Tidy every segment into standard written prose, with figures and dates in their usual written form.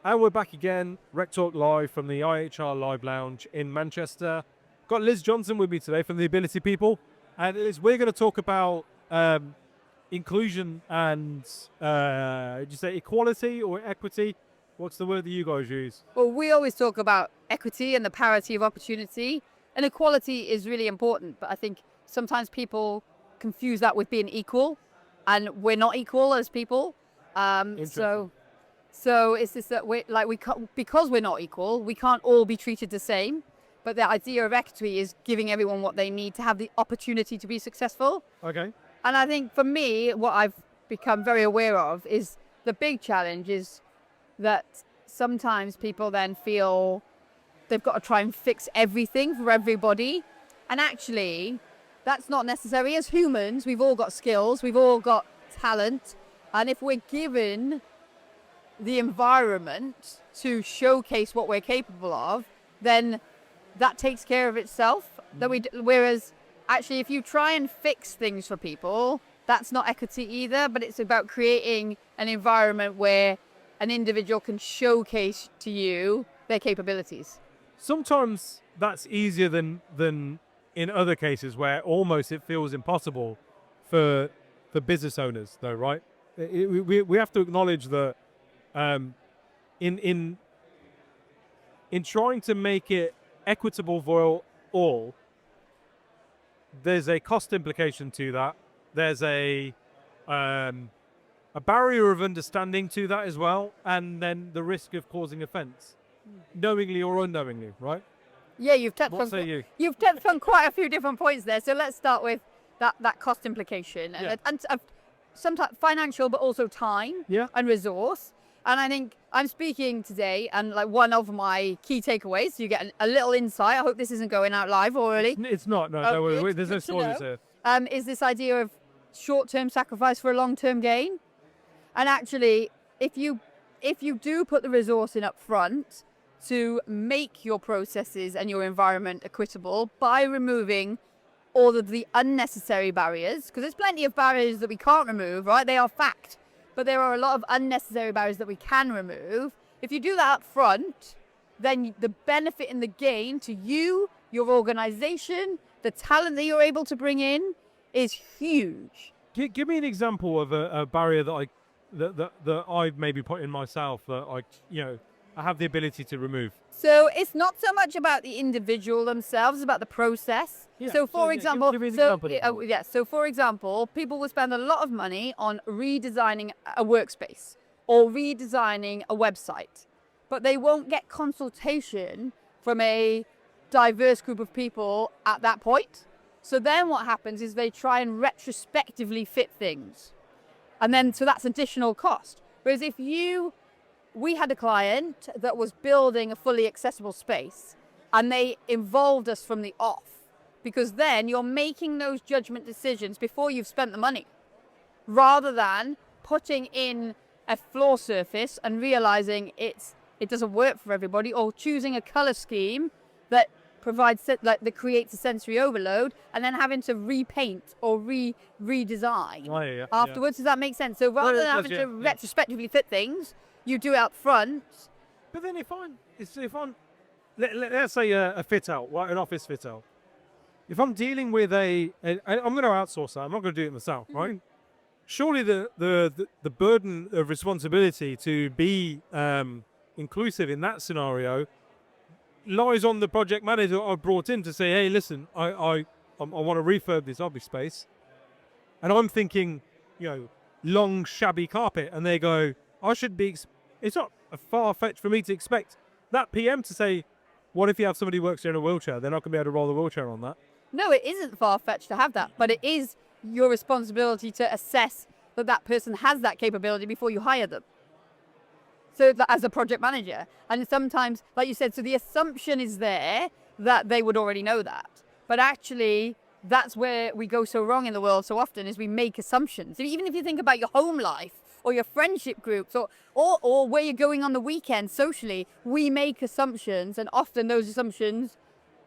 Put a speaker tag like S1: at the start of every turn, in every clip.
S1: And we're back again, RecTalk Live from the IHR Live Lounge in Manchester. Got Liz Johnson with me today from the Ability People. And Liz, we're going to talk about inclusion and, did you say equality or equity? What's the word that you guys use?
S2: Well, we always talk about equity and the parity of opportunity. And equality is really important, but I think sometimes people confuse that with being equal, and we're not equal as people. So it's this that because we're not equal, we can't all be treated the same. But the idea of equity is giving everyone what they need to have the opportunity to be successful.
S1: Okay.
S2: And I think for me, what I've become very aware of is the big challenge is that sometimes people then feel they've got to try and fix everything for everybody. And actually, that's not necessary. As humans, we've all got skills, we've all got talent. And if we're given the environment to showcase what we're capable of, then that takes care of itself. Whereas actually, if you try and fix things for people, that's not equity either, but it's about creating an environment where an individual can showcase to you their capabilities.
S1: Sometimes that's easier than in other cases where almost it feels impossible for business owners, though, right? We have to acknowledge that in trying to make it equitable for all, there's a cost implication to that. There's a barrier of understanding to that as well, and then the risk of causing offence, knowingly or unknowingly, right?
S2: Yeah, you've touched on quite a few different points there. So let's start with that cost implication and sometimes financial, but also time and resource. And I think I'm speaking today, and like one of my key takeaways, so you get a little insight. I hope this isn't going out live already.
S1: It's not. No, there's no spoilers here.
S2: Is this idea of short-term sacrifice for a long-term gain? And actually, if you do put the resource in up front to make your processes and your environment equitable by removing all of the unnecessary barriers, because there's plenty of barriers that we can't remove, right? They are fact. But there are a lot of unnecessary barriers that we can remove. If you do that up front, then the benefit and the gain to you, your organization, the talent that you're able to bring in is huge.
S1: Give me an example of a barrier that I've maybe put in myself that I have the ability to remove.
S2: So it's not so much about the individual themselves, it's about the process.
S1: Yeah,
S2: so for example,
S1: give me an example.
S2: So for example, people will spend a lot of money on redesigning a workspace or redesigning a website, but they won't get consultation from a diverse group of people at that point. So then what happens is they try and retrospectively fit things. And then, so that's additional cost. Whereas we had a client that was building a fully accessible space, and they involved us from the off, because then you're making those judgment decisions before you've spent the money, rather than putting in a floor surface and realizing it doesn't work for everybody, or choosing a color scheme that that creates a sensory overload, and then having to repaint or redesign afterwards. Does that make sense? So rather than having to retrospectively fit things, you do it up front.
S1: But then let's say a fit out, an office fit out. If I'm dealing with I'm going to outsource that. I'm not going to do it myself, right? Surely the burden of responsibility to be inclusive in that scenario lies on the project manager I brought in to say, hey, listen, I want to refurb this office space, and I'm thinking, long shabby carpet, and they go, it's not far-fetched for me to expect that PM to say, what if you have somebody who works in a wheelchair? They're not going to be able to roll the wheelchair on that.
S2: No, it isn't far-fetched to have that, but it is your responsibility to assess that person has that capability before you hire them. So as a project manager, and sometimes, like you said, so the assumption is there that they would already know that. But actually, that's where we go so wrong in the world so often, is we make assumptions. Even if you think about your home life or your friendship groups or where you're going on the weekend socially, we make assumptions, and often those assumptions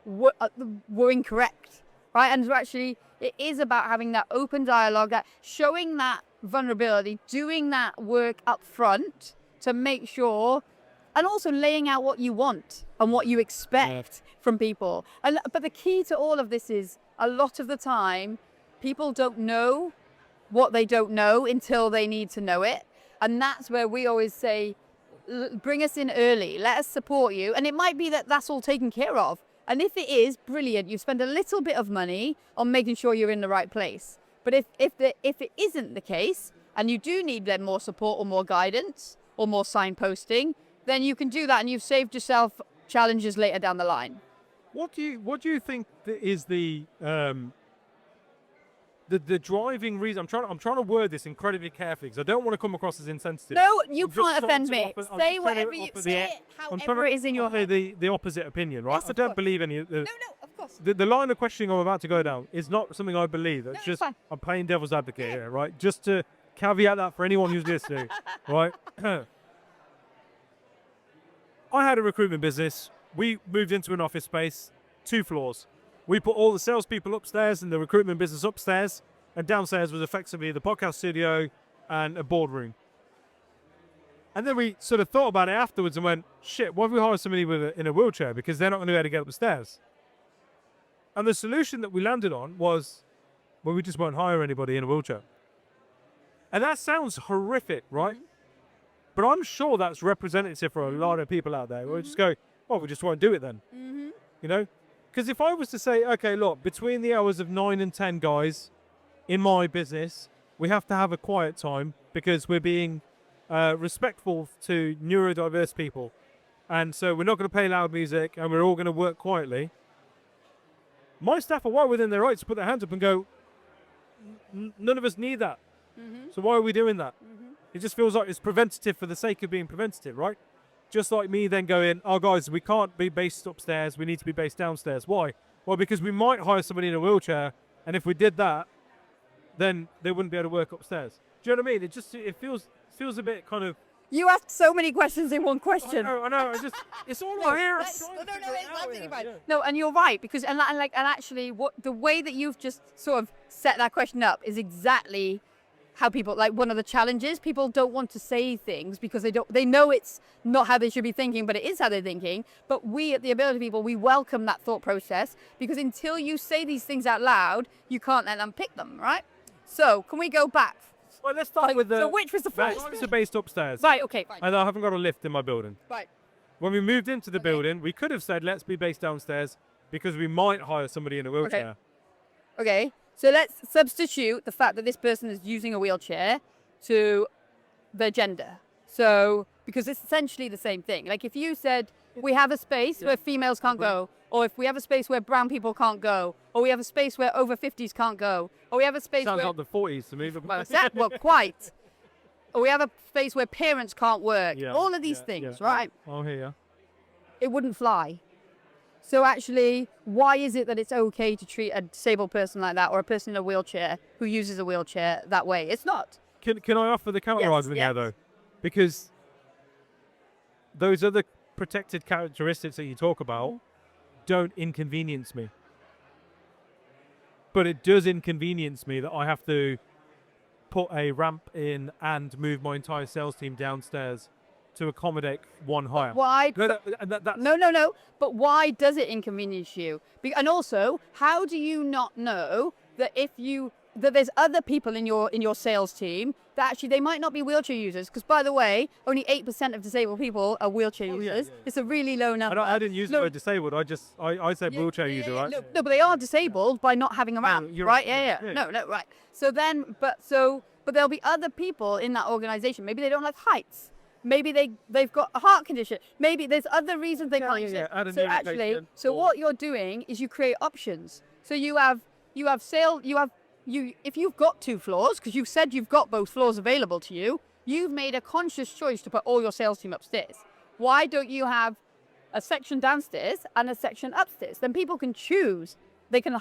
S2: were incorrect, right? And so actually, it is about having that open dialogue, that showing that vulnerability, doing that work up front to make sure and also laying out what you want and what you expect from people. But the key to all of this is a lot of the time, people don't know what they don't know until they need to know it. And that's where we always say, bring us in early, let us support you. And it might be that that's all taken care of. And if it is, brilliant, you spend a little bit of money on making sure you're in the right place. But if it isn't the case, and you do need then more support or more guidance or more signposting, then you can do that and you've saved yourself challenges later down the line.
S1: What do you think is the driving reason? I'm trying to word this incredibly carefully because I don't want to come across as insensitive.
S2: No, you can't offend me. Say whatever you say,
S1: I'm
S2: however it is in your head.
S1: the opposite opinion, right?
S2: Yes,
S1: I don't
S2: course.
S1: believe any.
S2: No, of course.
S1: The line of questioning I'm about to go down is not something I believe. It's
S2: it's
S1: just
S2: fine.
S1: I'm playing devil's advocate here, right? Just to caveat that for anyone who's listening, right? I had a recruitment business. We moved into an office space, 2 floors. We put all the salespeople upstairs and the recruitment business upstairs, and downstairs was effectively the podcast studio and a boardroom. And then we sort of thought about it afterwards and went, shit, what if we hire somebody in a wheelchair because they're not going to be able to get up the stairs? And the solution that we landed on was, well, we just won't hire anybody in a wheelchair. And that sounds horrific, right? But I'm sure that's representative for a lot of people out there. We'll just go, well, we just won't do it then. You know? Because if I was to say, okay, look, between the hours of 9 and 10, guys, in my business, we have to have a quiet time because we're being respectful to neurodiverse people. And so we're not going to play loud music and we're all going to work quietly. My staff are well within their rights to put their hands up and go, none of us need that. So why are we doing that? It just feels like it's preventative for the sake of being preventative, right? Just like me then going, oh guys, we can't be based upstairs, we need to be based downstairs. Why? Well, because we might hire somebody in a wheelchair, and if we did that, then they wouldn't be able to work upstairs. Do you know what I mean? It feels a bit kind of...
S2: You asked so many questions in one question.
S1: I know. It's all right here.
S2: It's absolutely fine. No, and you're right, because and actually, what the way that you've just sort of set that question up is exactly how people, like, one of the challenges. People don't want to say things because they know it's not how they should be thinking, but it is how they're thinking. But we at the Ability People, we welcome that thought process, because until you say these things out loud, you can't then unpick them, right? So can we go back?
S1: Well, let's start with the...
S2: So which was the first?
S1: I was based upstairs.
S2: Right, okay, fine.
S1: And I haven't got a lift in my building.
S2: Right.
S1: When we moved into the building, we could have said, let's be based downstairs because we might hire somebody in a wheelchair.
S2: Okay. So let's substitute the fact that this person is using a wheelchair to their gender. So, because it's essentially the same thing. Like if you said, we have a space where females can't go, or if we have a space where brown people can't go, or we have a space where over 50s can't go, or we have a space
S1: Sounds
S2: where...
S1: like the 40s to me.
S2: Well, quite. Or we have a space where parents can't work.
S1: Yeah,
S2: All of these things, right?
S1: I'll hear you.
S2: It wouldn't fly. So actually, why is it that it's okay to treat a disabled person like that, or a person in a wheelchair who uses a wheelchair that way? It's not.
S1: Can I offer the counter argument here, though? Because those other protected characteristics that you talk about don't inconvenience me. But it does inconvenience me that I have to put a ramp in and move my entire sales team downstairs to accommodate one hire.
S2: Why?
S1: That's
S2: No. But why does it inconvenience you? And also, how do you not know that that there's other people in your sales team that actually they might not be wheelchair users? Because by the way, only 8% of disabled people are wheelchair users. Yeah. It's a really low number.
S1: I didn't use the word disabled. I said wheelchair user, right?
S2: No, but they are disabled by not having a ramp, right? Yeah. No, right. So then, but there'll be other people in that organization. Maybe they don't like heights. Maybe they've got a heart condition. Maybe there's other reasons they can't use it. So actually, what you're doing is you create options. So if you've got 2 floors, because you've said you've got both floors available to you, you've made a conscious choice to put all your sales team upstairs. Why don't you have a section downstairs and a section upstairs? Then people can choose. They can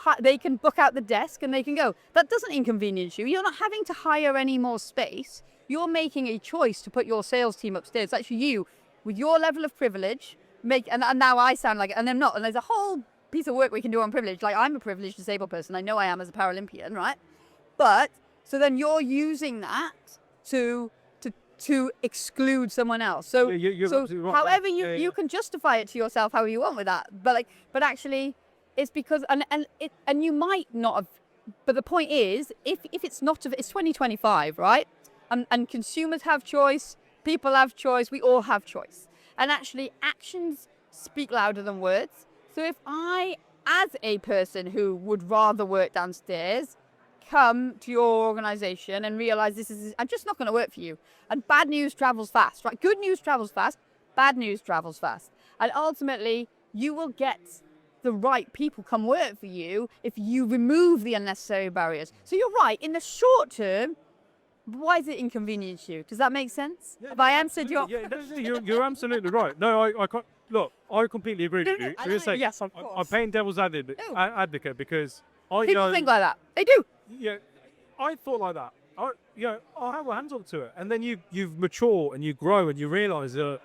S2: book out the desk and they can go. That doesn't inconvenience you. You're not having to hire any more space. You're making a choice to put your sales team upstairs. Actually, you, with your level of privilege, and now I sound like it, and I'm not. And there's a whole piece of work we can do on privilege. Like, I'm a privileged disabled person. I know I am as a Paralympian, right? But so then you're using that to to exclude someone else. So,
S1: you're
S2: so
S1: absolutely right.
S2: however
S1: Yeah,
S2: you can justify it to yourself how you want with that, but actually, it's because and you might not have. But the point is, if it's not, it's 2025, right? And consumers have choice, people have choice, we all have choice, and actually, actions speak louder than words. So if I, as a person who would rather work downstairs, come to your organization and realize I'm just not going to work for you. And bad news travels fast, right? Good news travels fast, bad news travels fast. And ultimately, you will get the right people come work for you if you remove the unnecessary barriers. So you're right, in the short term, why is it inconvenience you? Does that make sense?
S1: Yeah,
S2: Have I answered your...
S1: Yeah, you're absolutely right. No, I can't. Look, I completely agree with you.
S2: Yes, of
S1: I'm
S2: course.
S1: paying devil's advocate because I
S2: People
S1: know.
S2: think like that. They do.
S1: Yeah, I thought like that. I'll have my hands on to it, and then you mature and you grow and you realise that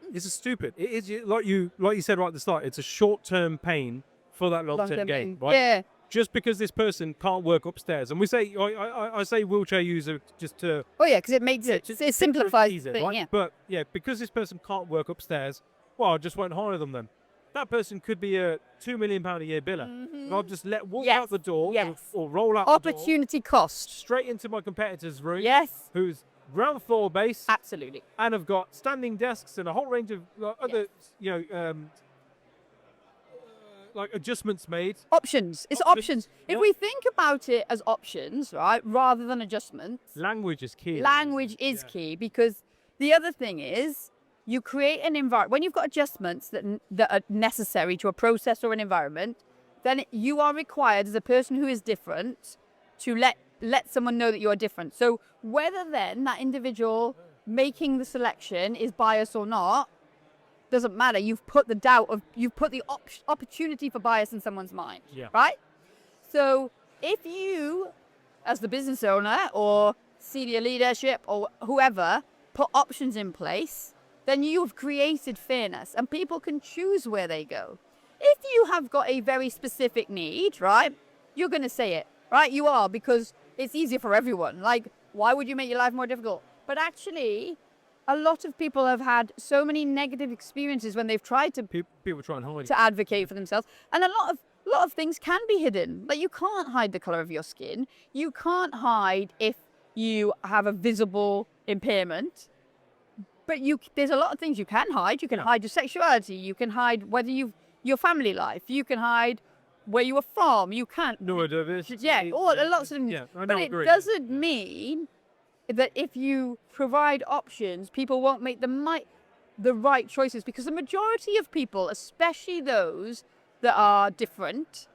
S1: this is stupid. It is like you said right at the start. It's a short-term pain for that long-term gain, right?
S2: Yeah.
S1: Just because this person can't work upstairs, and we say I say wheelchair user just to
S2: Oh yeah, because it makes it simplifies
S1: easier,
S2: things.
S1: right?
S2: Yeah.
S1: But yeah, because this person can't work upstairs, well, I just won't hire them then. That person could be a £2 million a year biller. And I'll just walk out the door or roll out the door,
S2: Opportunity cost.
S1: straight into my competitor's room.
S2: Yes.
S1: Who's ground floor based
S2: Absolutely.
S1: and have got standing desks and a whole range of other, like adjustments made.
S2: Options. It's options. If we think about it as options, right, rather than adjustments,
S1: Language is key.
S2: language is key, because the other thing is you create an environment when you've got adjustments that are necessary to a process or an environment, then you are required as a person who is different to let someone know that you are different. So whether then that individual making the selection is biased or not doesn't matter. You've put the opportunity for bias in someone's mind, right? So if you, as the business owner or senior leadership or whoever, put options in place, then you've created fairness and people can choose where they go. If you have got a very specific need, right, you're going to say it, right? You are, because it's easier for everyone. Like, why would you make your life more difficult? But actually, a lot of people have had so many negative experiences when they've tried to
S1: people try and hide
S2: to advocate for themselves, and a lot of things can be hidden. Like, you can't hide the color of your skin. You can't hide if you have a visible impairment. But there's a lot of things you can hide. You can hide your sexuality. You can hide your family life. You can hide where you were from. You can't.
S1: Neurodiversity.
S2: Yeah, lots of things.
S1: Yeah, I
S2: but it
S1: agree.
S2: doesn't mean that if you provide options, people won't make the right choices, because the majority of people, especially those that are different,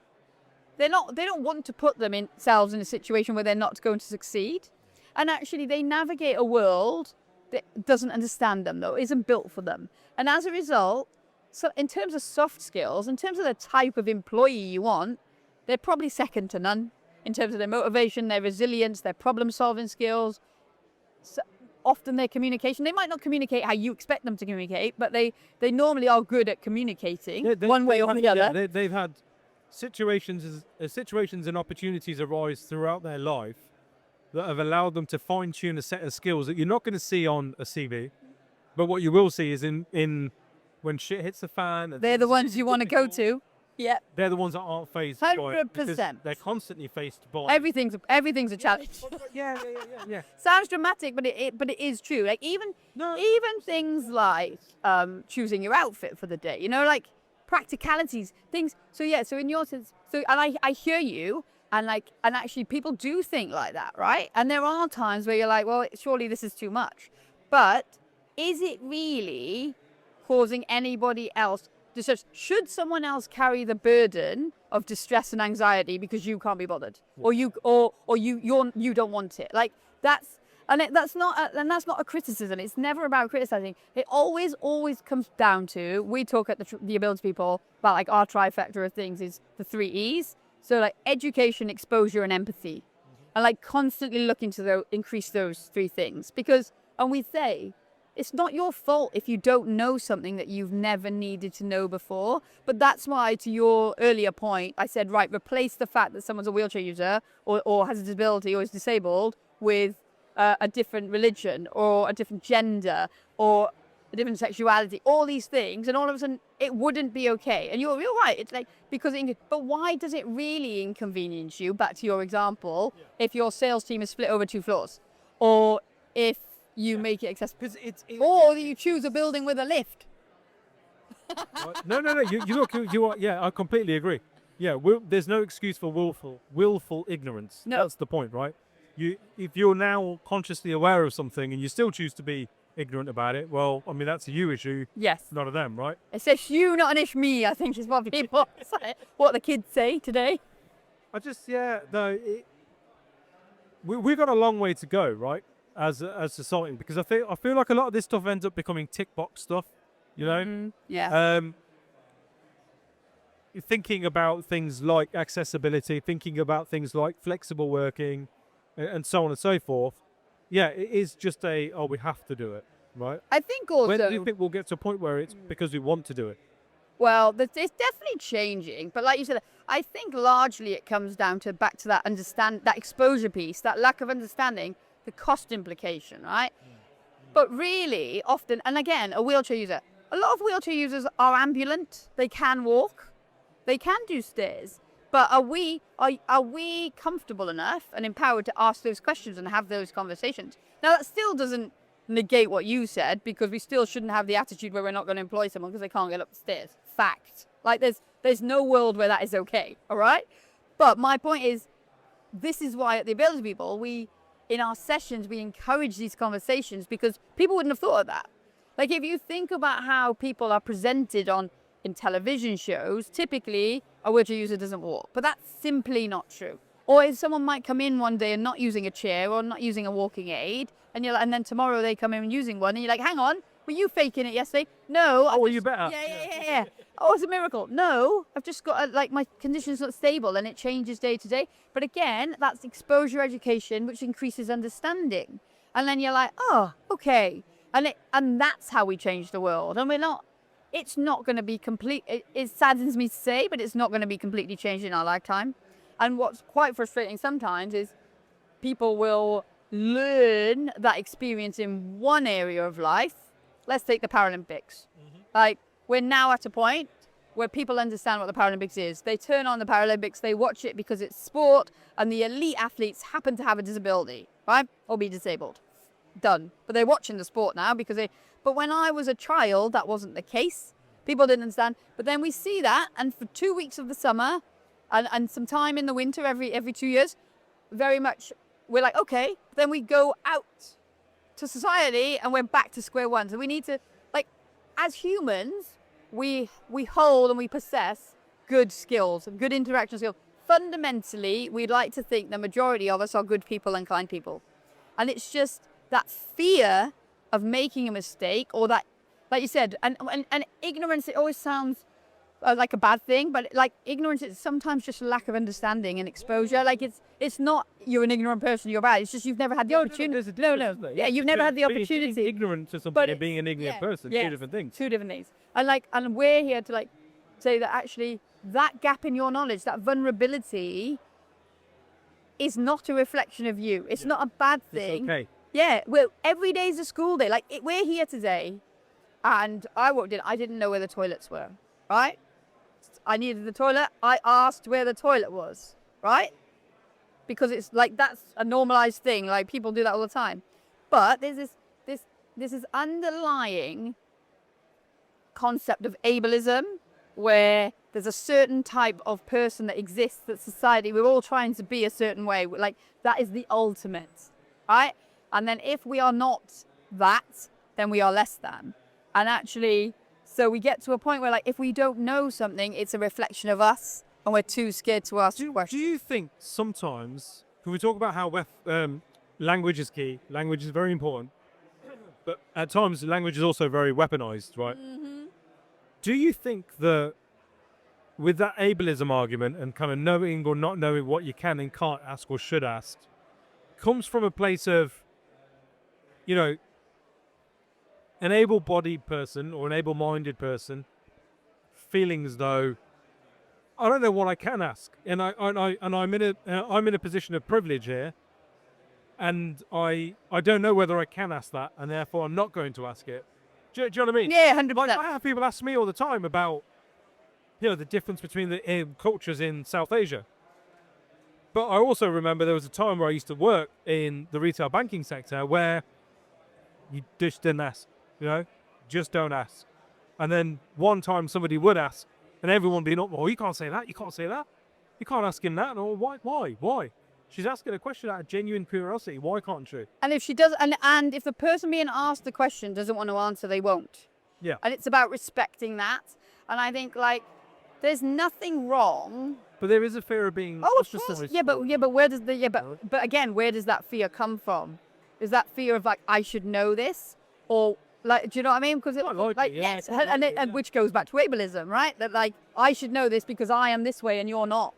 S2: they don't want to put themselves in a situation where they're not going to succeed. And actually, they navigate a world that doesn't understand them, though, isn't built for them. And as a result, so in terms of soft skills, in terms of the type of employee you want, they're probably second to none in terms of their motivation, their resilience, their problem-solving skills. So often their communication, they might not communicate how you expect them to communicate, but they normally are good at communicating one way or the other.
S1: They've had situations and opportunities arise throughout their life that have allowed them to fine-tune a set of skills that you're not going to see on a CV, but what you will see is in when shit hits the fan.
S2: They're the ones you want to go to. Yeah.
S1: They're the ones that aren't faced by it, because
S2: 100%.
S1: they're constantly faced by
S2: Everything's a challenge.
S1: Yeah.
S2: Sounds dramatic, but it is true. Like even things like choosing your outfit for the day, like practicalities, things. So in your sense, and I hear you, and actually people do think like that, right? And there are times where you're like, well, surely this is too much. But is it really causing anybody else distress? Should someone else carry the burden of distress and anxiety because you can't be bothered, or you don't want it? Like that's not a criticism. It's never about criticizing. It always comes down to, we talk at the Ability people about like our trifecta of things is the 3 E's. So like education, exposure, and empathy, and like constantly looking to increase those 3 things, because, and we say, it's not your fault if you don't know something that you've never needed to know before. But that's why, to your earlier point, I said, right, replace the fact that someone's a wheelchair user or has a disability or is disabled with a different religion or a different gender or a different sexuality, all these things, and all of a sudden it wouldn't be okay. And you're right. It's like, because but why does it really inconvenience you? Back to your example, if your sales team is split over 2 floors, or if you make it accessible, or you choose a building with a lift.
S1: No. You are. Yeah, I completely agree. Yeah, there's no excuse for willful ignorance.
S2: No.
S1: That's the point, right? If you're now consciously aware of something and you still choose to be ignorant about it, well, I mean, that's a you issue,
S2: Yes.
S1: not a them, right?
S2: It's a you, not an ish me, I think is what people say, what the kids say today.
S1: We've got a long way to go, right? As society, because I feel like a lot of this stuff ends up becoming tick box stuff, you know?
S2: Yeah.
S1: Thinking about things like accessibility, thinking about things like flexible working, and so on and so forth. Yeah, it is just we have to do it, right?
S2: I think also...
S1: When do you think we'll get to a point where it's because we want to do it?
S2: Well, it's definitely changing, but like you said, I think largely it comes down to back to that exposure piece, that lack of understanding, the cost implication, right? But really, often, and again, a wheelchair user, a lot of wheelchair users are ambulant. They can walk, they can do stairs, but are we comfortable enough and empowered to ask those questions and have those conversations? Now, that still doesn't negate what you said, because we still shouldn't have the attitude where we're not going to employ someone because they can't get up the stairs. Fact. Like, there's no world where that is okay, all right? But my point is, this is why at the Ability People, in our sessions, we encourage these conversations, because people wouldn't have thought of that. Like, if you think about how people are presented in television shows, typically a wheelchair user doesn't walk, but that's simply not true. Or if someone might come in one day and not using a chair or not using a walking aid, and then tomorrow they come in using one, and you're like, hang on, were you faking it yesterday? No.
S1: Oh, well, you better.
S2: Yeah. Oh, it's a miracle. No, I've just got my condition's not stable, and it changes day to day. But again, that's exposure education, which increases understanding. And then you're like, oh, okay. And that's how we change the world. And it's not going to be complete. It saddens me to say, but it's not going to be completely changed in our lifetime. And what's quite frustrating sometimes is people will learn that experience in one area of life. Let's take the Paralympics. Like, we're now at a point where people understand what the Paralympics is. They turn on the Paralympics, they watch it because it's sport, and the elite athletes happen to have a disability, right? Or be disabled. Done. But they're watching the sport now but when I was a child, that wasn't the case. People didn't understand. But then we see that, and for 2 weeks of the summer and some time in the winter every 2 years, very much we're like, okay, then we go out to society and we're back to square one. So we need to, like, as humans, we hold and we possess good skills, good interaction skills. Fundamentally, we'd like to think the majority of us are good people and kind people. And it's just that fear of making a mistake, or that, like you said, and ignorance, it always sounds like a bad thing, but like ignorance is sometimes just a lack of understanding and exposure. Like it's not you're an ignorant person, you're bad. It's just you've never had the opportunity. No. Yeah, you've never had the opportunity.
S1: Being ignorant to something and being an ignorant person, two different things.
S2: Two different things. And we're here to say that actually that gap in your knowledge, that vulnerability, is not a reflection of you. It's not a bad thing.
S1: It's okay.
S2: Yeah, well, every day is a school day. We're here today, and I walked in. I didn't know where the toilets were, right? I needed the toilet. I asked where the toilet was, right? Because it's like that's a normalized thing. Like people do that all the time. But there's this underlying concept of ableism, where there's a certain type of person that exists, that society, we're all trying to be a certain way. Like that is the ultimate, right? And then if we are not that, then we are less than. And actually, so we get to a point where, like, if we don't know something, it's a reflection of us, and we're too scared to ask questions.
S1: Do you think sometimes, when we talk about how language is key, language is very important, but at times language is also very weaponized, right? Mm-hmm. Do you think that with that ableism argument and kind of knowing or not knowing what you can and can't ask or should ask, comes from a place of, an able-bodied person or an able-minded person feeling as though I don't know what I can ask, and I'm in a position of privilege here, and I don't know whether I can ask that, and therefore I'm not going to ask it. Do you know what I mean?
S2: Yeah, 100%.
S1: Like, I have people ask me all the time about, the difference between the cultures in South Asia. But I also remember there was a time where I used to work in the retail banking sector where you just didn't ask, just don't ask. And then one time somebody would ask, and everyone being up, you can't say that, you can't say that. You can't ask him that. Or why? She's asking a question out of genuine curiosity. Why can't she?
S2: And if she does, and if the person being asked the question doesn't want to answer, they won't.
S1: Yeah.
S2: And it's about respecting that. And I think, like, there's nothing wrong.
S1: But there is a fear of being ostracized.
S2: But where does but again, where does that fear come from? Is that fear of, like, I should know this, or, like, do you know what I mean? Because yes, and which goes back to ableism, right? That, like, I should know this because I am this way and you're not.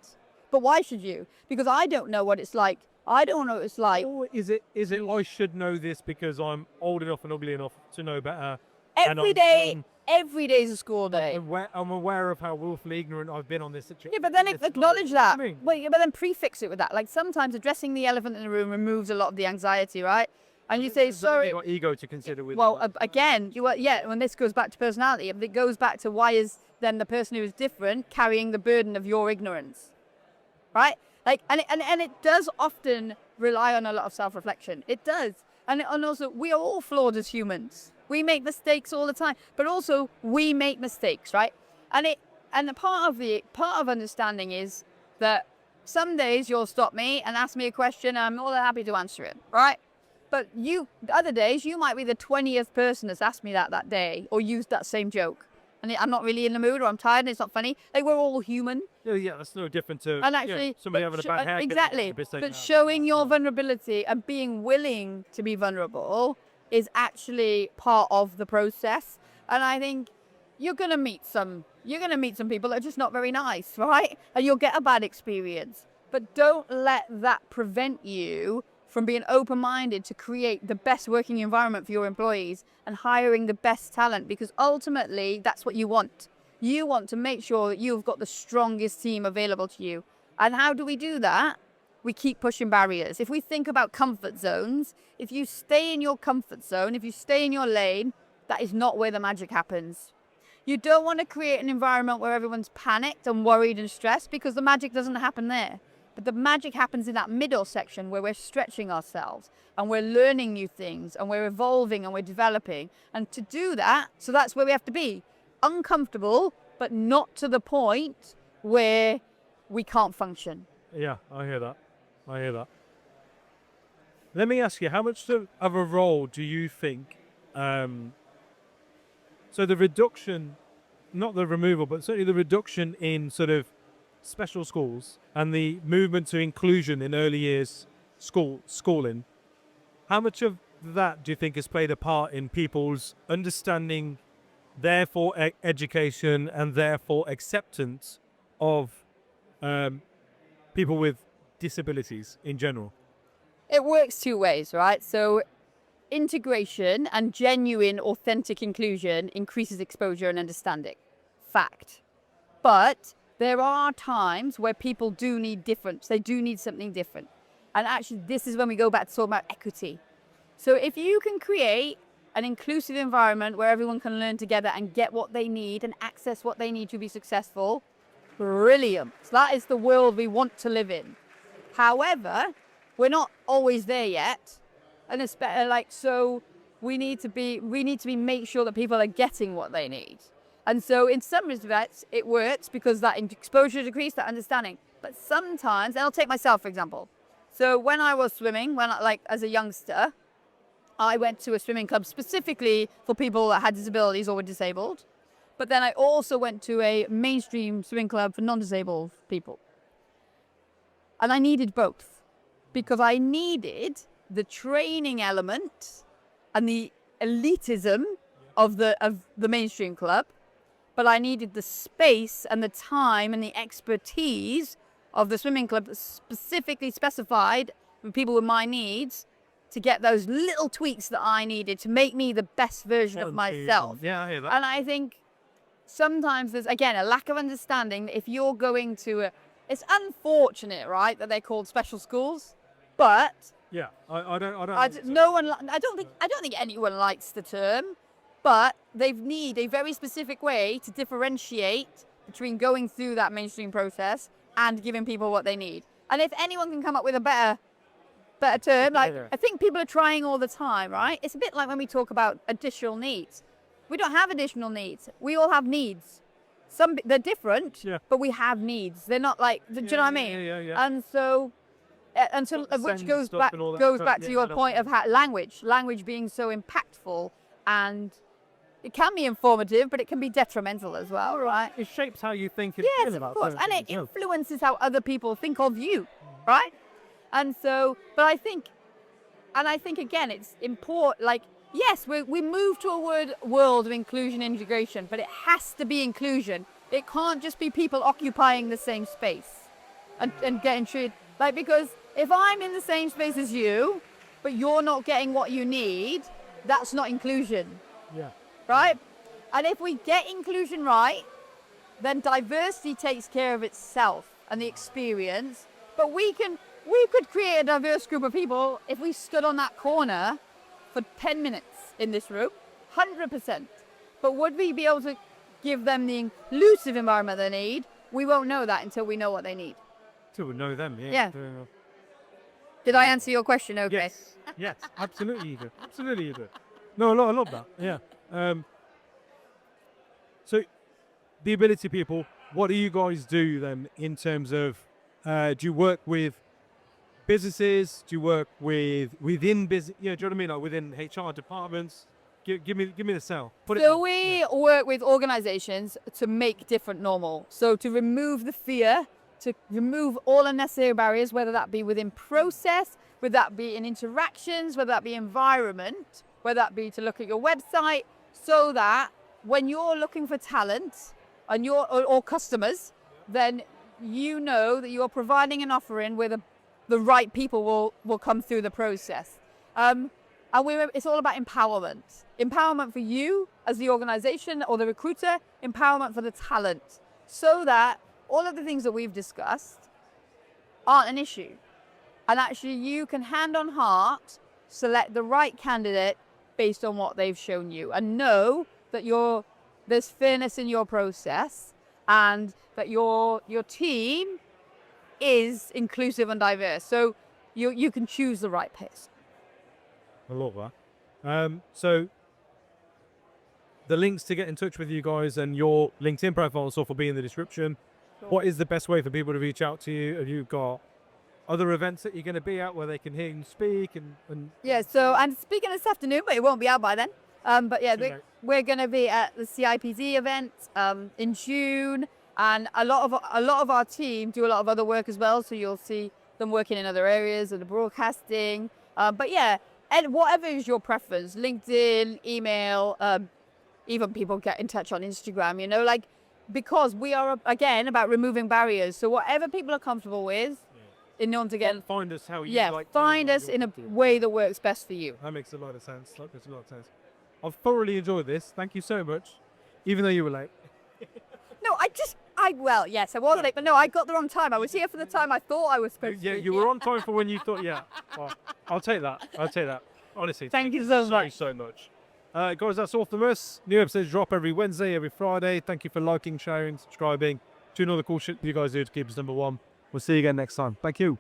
S2: But why should you? Because I don't know what it's like. I don't know what it's like.
S1: Or is it I should know this because I'm old enough and ugly enough to know better?
S2: Every day is a school day.
S1: I'm aware of how willfully ignorant I've been on this situation.
S2: Yeah, but then acknowledge that.
S1: I mean,
S2: Well, but then prefix it with that. Like, sometimes addressing the elephant in the room removes a lot of the anxiety, right? And you say, sorry.
S1: You've got ego to consider with.
S2: Well, again, when this goes back to personality, it goes back to why is then the person who is different carrying the burden of your ignorance, right? Like, and it does often rely on a lot of self-reflection. It does, and also we are all flawed as humans. We make mistakes all the time, but also we make mistakes, right? And the part of understanding is that some days you'll stop me and ask me a question, and I'm more than happy to answer it, right? But the other days, you might be the 20th person that's asked me that day or used that same joke. And I'm not really in the mood, or I'm tired and it's not funny. Like, we're all human.
S1: Yeah, that's no different to
S2: and actually,
S1: somebody having a bad haircut.
S2: Exactly. But showing your vulnerability and being willing to be vulnerable is actually part of the process. And I think you're going to meet some people that are just not very nice, right? And you'll get a bad experience. But don't let that prevent you from being open-minded to create the best working environment for your employees and hiring the best talent, because ultimately that's what you want. You want to make sure that you've got the strongest team available to you. And how do we do that? We keep pushing barriers. If we think about comfort zones, if you stay in your comfort zone, if you stay in your lane, that is not where the magic happens. You don't want to create an environment where everyone's panicked and worried and stressed, because the magic doesn't happen there. But the magic happens in that middle section where we're stretching ourselves and we're learning new things and we're evolving and we're developing. And to do that, so that's where we have to be. Uncomfortable, but not to the point where we can't function.
S1: Yeah, I hear that. Let me ask you, how much of a role do you think, so the reduction, not the removal, but certainly the reduction in sort of special schools and the movement to inclusion in early years schooling, how much of that do you think has played a part in people's understanding, therefore education, and therefore acceptance of people with disabilities in general?
S2: It works two ways, right? So integration and genuine, authentic inclusion increases exposure and understanding. Fact. But there are times where people do need difference. They do need something different. And actually, this is when we go back to talk about equity. So if you can create an inclusive environment where everyone can learn together and get what they need and access what they need to be successful, brilliant. That is the world we want to live in. However, we're not always there yet. And it's better, so we need to make sure that people are getting what they need. And so in some respects, it works because that exposure decreased, that understanding. But sometimes, and I'll take myself, for example. So when I was swimming, as a youngster, I went to a swimming club specifically for people that had disabilities or were disabled. But then I also went to a mainstream swimming club for non-disabled people. And I needed both, because I needed the training element and the elitism of the mainstream club, but I needed the space and the time and the expertise of the swimming club that specifically specified for people with my needs to get those little tweaks that I needed to make me the best version of myself.
S1: Yeah, I hear that.
S2: And I think sometimes there's, again, a lack of understanding that if you're going to it's unfortunate, right, that they're called special schools, but
S1: Yeah, I don't.
S2: I don't think anyone likes the term, but they need a very specific way to differentiate between going through that mainstream process and giving people what they need. And if anyone can come up with a better term, like I think people are trying all the time, right? It's a bit like when we talk about additional needs. We don't have additional needs. We all have needs. They're different, but we have needs. They're not like, do you know what I mean?
S1: Yeah.
S2: And so, which goes back to your point of how language being so impactful, and it can be informative, but it can be detrimental as well, right?
S1: It shapes how you think and feel about
S2: of course, and it
S1: something.
S2: influences how other people think of you, right? And so, but I think again, it's important. Like, yes, we move to a world of inclusion and integration, but it has to be inclusion. It can't just be people occupying the same space and getting treated. Like, because if I'm in the same space as you, but you're not getting what you need, that's not inclusion.
S1: Yeah.
S2: Right? And if we get inclusion right, then diversity takes care of itself and the experience. But we could create a diverse group of people if we stood on that corner for 10 minutes in this room, 100%. But would we be able to give them the inclusive environment they need? We won't know that until we know what they need.
S1: Till we know them,
S2: Yeah. Did I answer your question okay?
S1: Yes, absolutely you do. Absolutely you do. No, I love that. Yeah. So, the ability people, what do you guys do then in terms of, do you work with businesses? Do you work within business? Yeah, do you know what I mean? Like within HR departments? Give me the sell.
S2: We work with organizations to make different normal. So to remove the fear, to remove all unnecessary barriers, whether that be within process, whether that be in interactions, whether that be environment, whether that be to look at your website, so that when you're looking for talent and or customers, then you know that you're providing an offering where the right people will come through the process. And it's all about empowerment. Empowerment for you as the organization or the recruiter, empowerment for the talent, so that all of the things that we've discussed aren't an issue. And actually you can hand on heart select the right candidate based on what they've shown you, and know that there's fairness in your process, and that your team is inclusive and diverse. So you can choose the right person.
S1: I love that. So the links to get in touch with you guys and your LinkedIn profile and stuff will be in the description. Sure. What is the best way for people to reach out to you? Have you got other events that you're going to be at where they can hear you speak? And
S2: Yeah, so I'm speaking this afternoon, but it won't be out by then. But yeah, we're going to be at the CIPZ event in June, and a lot of our team do a lot of other work as well. So you'll see them working in other areas of the broadcasting. But yeah, and whatever is your preference, LinkedIn, email, even people get in touch on Instagram, like, because we are, again, about removing barriers. So whatever people are comfortable with, in order to get...
S1: Find us how you like
S2: find us in a way that works best for you.
S1: That makes a lot of sense. I've thoroughly enjoyed this. Thank you so much. Even though you were late.
S2: No, yes, I was late, but no, I got the wrong time. I was here for the time I thought I was supposed to be.
S1: Yeah, you were on time for when you thought, well, I'll take that. Honestly.
S2: Thank you so much.
S1: So much. Guys, that's all from us. New episodes drop every Wednesday, every Friday. Thank you for liking, sharing, subscribing. Doing all the cool shit you guys do to keep us number one. We'll see you again next time. Thank you.